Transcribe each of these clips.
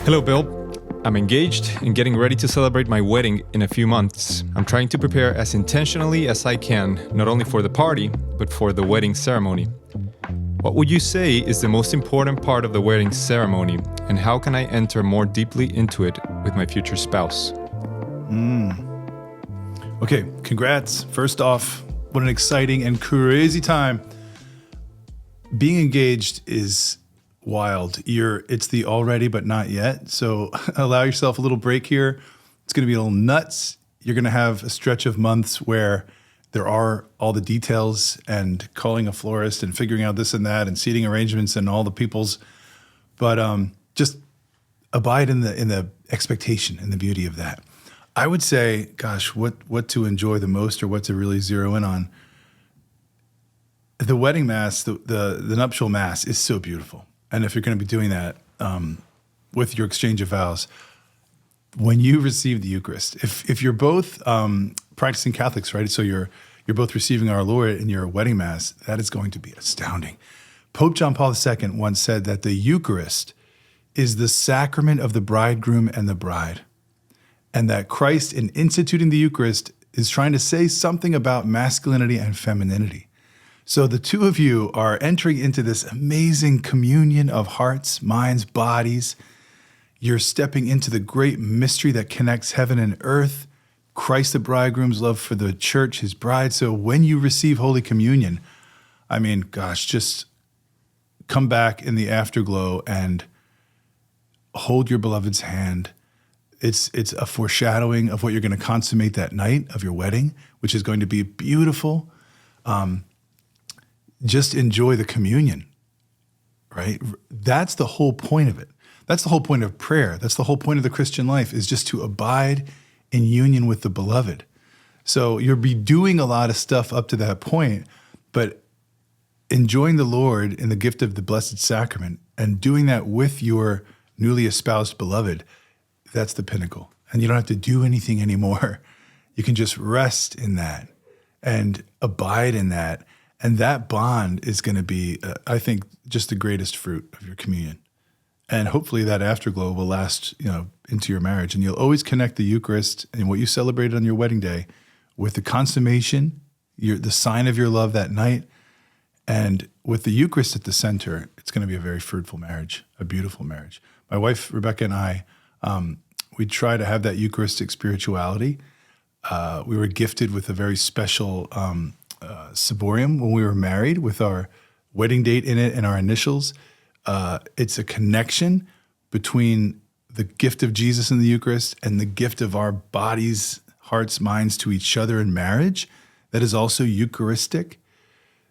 Hello, Bill. I'm engaged and getting ready to celebrate my wedding in a few months. I'm trying to prepare as intentionally as I can, not only for the party, but for the wedding ceremony. What would you say is the most important part of the wedding ceremony, and how can I enter more deeply into it with my future spouse? Okay, congrats. First off, what an exciting and crazy time. Being engaged is wild. It's the already but not yet. So allow yourself a little break here. It's going to be a little nuts. You're going to have a stretch of months where there are all the details and calling a florist and figuring out this and that and seating arrangements and all the peoples. But just abide in the expectation and the beauty of that. I would say, gosh, what to enjoy the most or what to really zero in on. The wedding mass, the nuptial mass is so beautiful. And if you're going to be doing that with your exchange of vows, when you receive the Eucharist, if you're both practicing Catholics, right? So you're both receiving our Lord in your wedding mass, that is going to be astounding. Pope John Paul II once said that the Eucharist is the sacrament of the bridegroom and the bride. And that Christ, in instituting the Eucharist, is trying to say something about masculinity and femininity. So the two of you are entering into this amazing communion of hearts, minds, bodies. You're stepping into the great mystery that connects heaven and earth, Christ the bridegroom's love for the church, his bride. So when you receive Holy Communion, I mean, gosh, just come back in the afterglow and hold your beloved's hand. It's a foreshadowing of what you're going to consummate that night of your wedding, which is going to be beautiful. Just enjoy the communion, right? That's the whole point of it. That's the whole point of prayer. That's the whole point of the Christian life, is just to abide in union with the beloved. So you'll be doing a lot of stuff up to that point, but enjoying the Lord in the gift of the Blessed Sacrament and doing that with your newly espoused beloved, that's the pinnacle. And you don't have to do anything anymore. You can just rest in that and abide in that. And that bond is going to be, I think, just the greatest fruit of your communion. And hopefully that afterglow will last, into your marriage. And you'll always connect the Eucharist and what you celebrated on your wedding day with the consummation, the sign of your love that night. And with the Eucharist at the center, it's going to be a very fruitful marriage, a beautiful marriage. My wife, Rebecca, and I, we try to have that Eucharistic spirituality. We were gifted with a very special ciborium when we were married, with our wedding date in it and our initials. It's a connection between the gift of Jesus in the Eucharist and the gift of our bodies, hearts, minds to each other in marriage that is also Eucharistic.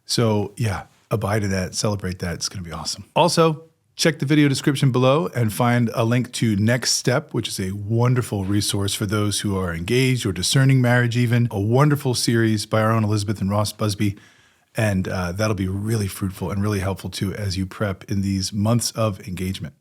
So yeah, abide in that, celebrate that. It's going to be awesome. Also, check the video description below and find a link to Next Step, which is a wonderful resource for those who are engaged or discerning marriage even. A wonderful series by our own Elizabeth and Ross Busby. And that'll be really fruitful and really helpful too as you prep in these months of engagement.